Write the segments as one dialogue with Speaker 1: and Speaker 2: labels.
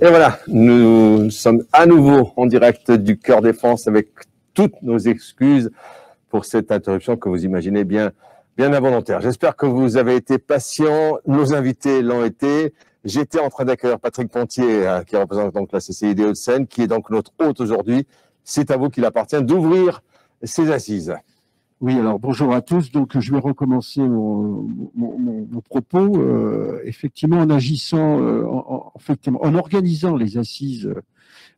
Speaker 1: Et voilà, nous sommes à nouveau en direct du Cœur des France avec toutes nos excuses pour cette interruption que vous imaginez bien involontaire. J'espère que vous avez été patients, nos invités l'ont été. J'étais en train d'accueillir Patrick Pontier, qui représente donc la CCI des Hauts-de-Seine, qui est donc notre hôte aujourd'hui. C'est à vous qu'il appartient d'ouvrir ces assises.
Speaker 2: Oui, alors bonjour à tous. Donc je vais recommencer mon propos. Effectivement, en agissant, en organisant les assises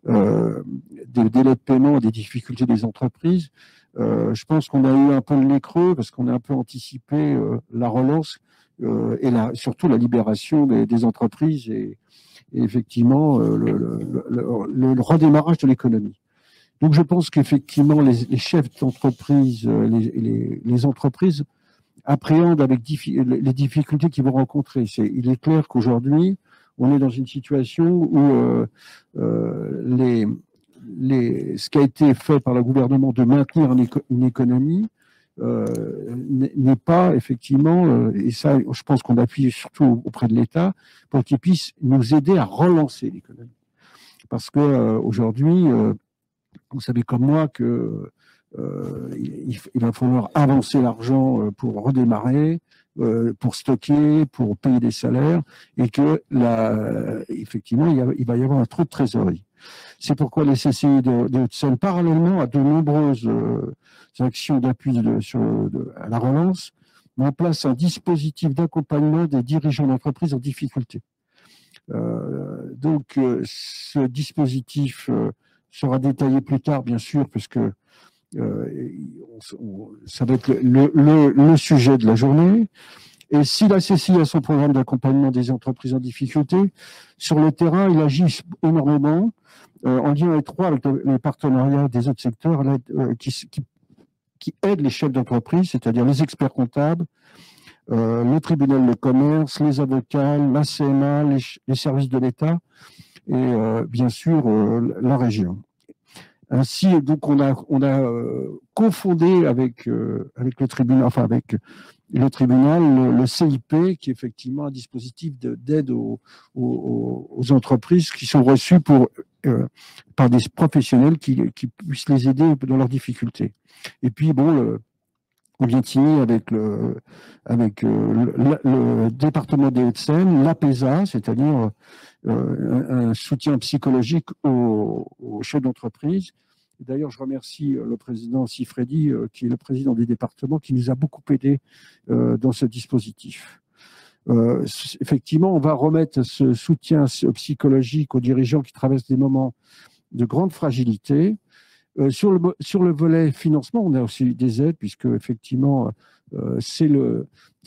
Speaker 2: des délais de paiement, des difficultés des entreprises, je pense qu'on a eu un peu le nez creux parce qu'on a un peu anticipé la relance et surtout la libération des entreprises et effectivement le redémarrage de l'économie. Donc, je pense qu'effectivement, les chefs d'entreprise, les entreprises appréhendent avec les difficultés qu'ils vont rencontrer. Il est clair qu'aujourd'hui, on est dans une situation où ce qui a été fait par le gouvernement de maintenir une économie n'est pas effectivement, et ça, je pense qu'on appuie surtout auprès de l'État, pour qu'il puisse nous aider à relancer l'économie. Parce qu'aujourd'hui, vous savez comme moi que il va falloir avancer l'argent pour redémarrer, pour stocker, pour payer des salaires, et que effectivement, il va y avoir un trou de trésorerie. C'est pourquoi les CCI de Hauts-de-Seine, parallèlement à de nombreuses actions d'appui à la relance, met en place un dispositif d'accompagnement des dirigeants d'entreprises en difficulté. Donc, ce dispositif sera détaillé plus tard, bien sûr, puisque ça va être le sujet de la journée. Et si la CCI a son programme d'accompagnement des entreprises en difficulté, sur le terrain, il agit énormément en lien étroit avec les partenariats des autres secteurs qui aident les chefs d'entreprise, c'est-à-dire les experts comptables, le tribunal de commerce, les avocats, la CMA, les services de l'État et bien sûr la région. Ainsi, donc on a confondé avec le tribunal, enfin avec le tribunal, le CIP, qui est effectivement un dispositif d'aide aux entreprises qui sont reçues par des professionnels qui puissent les aider dans leurs difficultés. Et puis bon, on vient de signer avec le département des Hauts-de-Seine, l'APESA, c'est-à-dire un soutien psychologique aux chefs d'entreprise. D'ailleurs, je remercie le président Sifredi, qui est le président du département, qui nous a beaucoup aidés dans ce dispositif. Effectivement, on va remettre ce soutien psychologique aux dirigeants qui traversent des moments de grande fragilité. Sur le volet financement, on a aussi des aides, puisque effectivement, c'est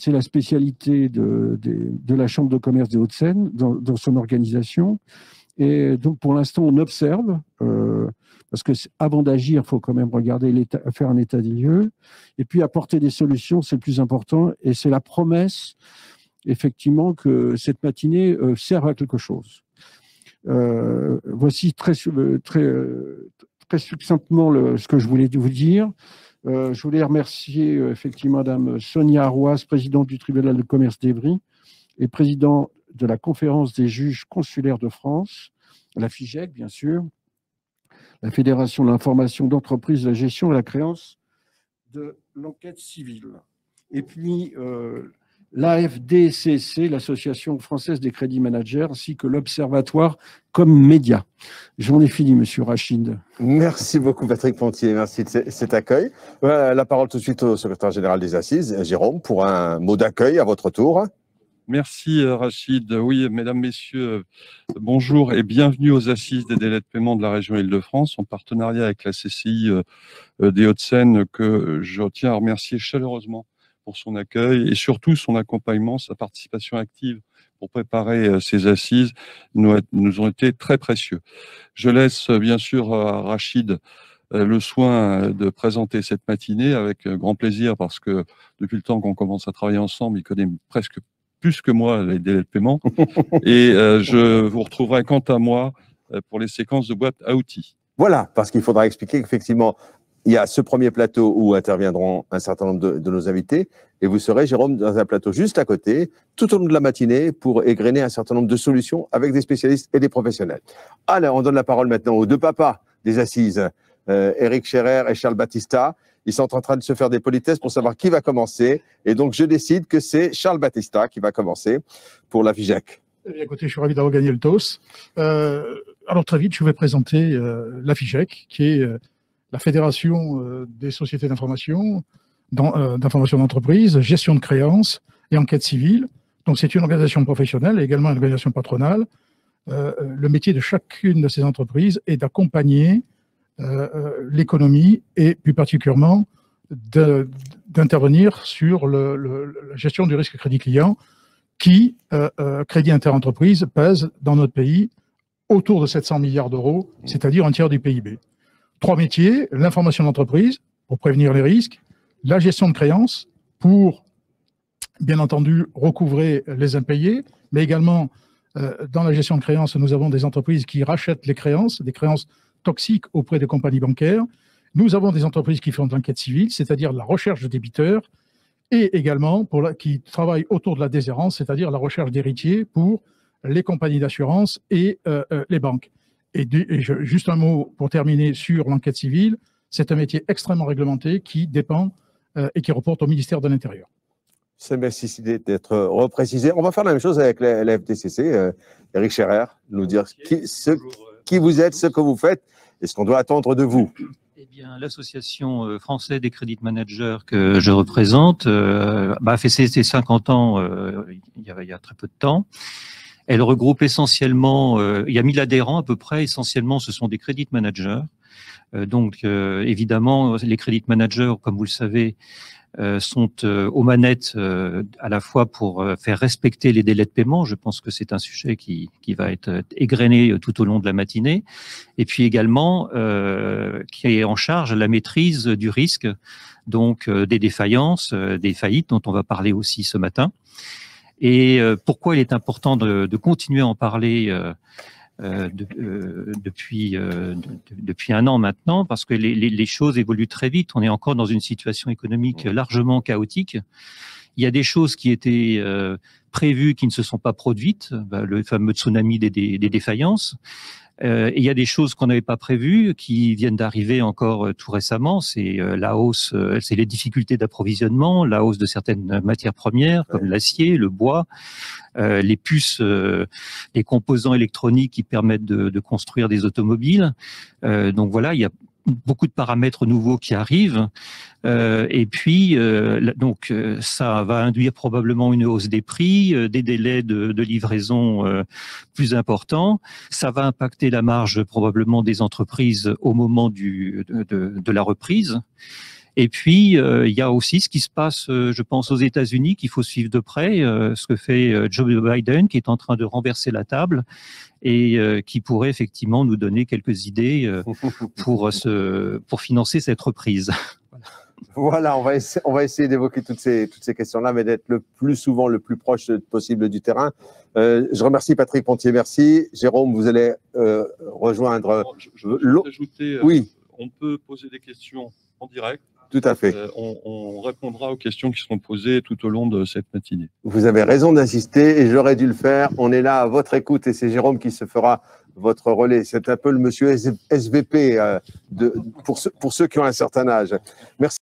Speaker 2: la spécialité de la Chambre de commerce des Hauts-de-Seine dans son organisation. Et donc, pour l'instant, on observe, parce que avant d'agir, il faut quand même regarder faire un état des lieux, et puis apporter des solutions, c'est le plus important, et c'est la promesse, effectivement, que cette matinée serve à quelque chose. Voici très succinctement ce que je voulais vous dire. Je voulais remercier effectivement Madame Sonia Arroise, présidente du tribunal de commerce d'Evry et présidente de la conférence des juges consulaires de France, la FIGEC bien sûr, la Fédération de l'information d'entreprise, de la gestion et la créance de l'enquête civile. Et puis l'AFDCC, l'Association française des crédits managers, ainsi que l'Observatoire comme média. J'en ai fini, Monsieur Rachid.
Speaker 1: Merci beaucoup, Patrick Pontier. Merci de cet accueil. La parole tout de suite au secrétaire général des Assises, Jérôme, pour un mot d'accueil à votre tour.
Speaker 3: Merci, Rachid. Oui, mesdames, messieurs, bonjour et bienvenue aux Assises des délais de paiement de la région Île-de-France, en partenariat avec la CCI des Hauts-de-Seine, que je tiens à remercier chaleureusement pour son accueil et surtout son accompagnement, sa participation active pour préparer ces assises nous ont été très précieux. Je laisse bien sûr à Rachid le soin de présenter cette matinée avec grand plaisir, parce que depuis le temps qu'on commence à travailler ensemble, il connaît presque plus que moi les délais de paiement. Et je vous retrouverai quant à moi pour les séquences de boîte à outils.
Speaker 1: Voilà, parce qu'il faudra expliquer qu'effectivement, il y a ce premier plateau où interviendront un certain nombre de nos invités, et vous serez, Jérôme, dans un plateau juste à côté, tout au long de la matinée, pour égrener un certain nombre de solutions avec des spécialistes et des professionnels. Alors, on donne la parole maintenant aux deux papas des assises, Éric Scherer et Charles Battista. Ils sont en train de se faire des politesses pour savoir qui va commencer, et donc je décide que c'est Charles Battista qui va commencer pour la FIGEC.
Speaker 4: Écoutez, je suis ravi d'avoir gagné le TOS. Alors très vite, je vais présenter la FIGEC, qui est la Fédération des sociétés d'information, d'information d'entreprise, gestion de créances et enquête civile. Donc c'est une organisation professionnelle et également une organisation patronale. Le métier de chacune de ces entreprises est d'accompagner l'économie et plus particulièrement d'intervenir sur la gestion du risque crédit client qui, crédit interentreprise, pèse dans notre pays autour de 700 milliards d'euros, c'est-à-dire un tiers du PIB. 3 métiers, l'information d'entreprise pour prévenir les risques, la gestion de créances pour, bien entendu, recouvrer les impayés, mais également, dans la gestion de créances, nous avons des entreprises qui rachètent les créances, des créances toxiques auprès des compagnies bancaires. Nous avons des entreprises qui font de l'enquête civile, c'est-à-dire la recherche de débiteurs, et également qui travaillent autour de la déshérence, c'est-à-dire la recherche d'héritiers pour les compagnies d'assurance et les banques. Juste un mot pour terminer sur l'enquête civile, c'est un métier extrêmement réglementé qui dépend et qui reporte au ministère de l'Intérieur.
Speaker 1: C'est merci d'être reprécisé. On va faire la même chose avec la FDCC. Éric Scherer, nous dire qui vous êtes, ce que vous faites et ce qu'on doit attendre de vous.
Speaker 5: Eh bien, l'association française des credit managers que je représente a fait ses 50 ans il y a très peu de temps. Elle regroupe essentiellement, il y a 1000 adhérents à peu près, essentiellement ce sont des credit managers. Donc évidemment, les credit managers, comme vous le savez, sont aux manettes à la fois pour faire respecter les délais de paiement. Je pense que c'est un sujet qui va être égrené tout au long de la matinée. Et puis également, qui est en charge la maîtrise du risque, donc des défaillances, des faillites dont on va parler aussi ce matin. Et pourquoi il est important de continuer à en parler depuis un an maintenant, parce que les choses évoluent très vite. On est encore dans une situation économique largement chaotique. Il y a des choses qui étaient prévues qui ne se sont pas produites, le fameux tsunami des défaillances. Et il y a des choses qu'on n'avait pas prévues qui viennent d'arriver encore tout récemment. C'est la hausse, c'est les difficultés d'approvisionnement, la hausse de certaines matières premières comme l'acier, le bois, les puces, les composants électroniques qui permettent de construire des automobiles. Donc voilà, il y a beaucoup de paramètres nouveaux qui arrivent. Et puis, donc, ça va induire probablement une hausse des prix, des délais de livraison plus importants. Ça va impacter la marge probablement des entreprises au moment de la reprise. Et puis, il y a aussi ce qui se passe, je pense, aux États-Unis, qu'il faut suivre de près, ce que fait Joe Biden, qui est en train de renverser la table et qui pourrait effectivement nous donner quelques idées pour financer cette reprise.
Speaker 1: Voilà, on va essayer d'évoquer toutes ces questions-là, mais d'être le plus souvent, le plus proche possible du terrain. Je remercie Patrick Pontier, merci. Jérôme, vous allez rejoindre...
Speaker 3: Je veux ajouter,
Speaker 1: oui.
Speaker 3: On peut poser des questions en direct.
Speaker 1: Tout à fait.
Speaker 3: On répondra aux questions qui seront posées tout au long de cette matinée.
Speaker 1: Vous avez raison d'insister et j'aurais dû le faire. On est là à votre écoute et c'est Jérôme qui se fera votre relais. C'est un peu le monsieur SVP pour ceux qui ont un certain âge. Merci.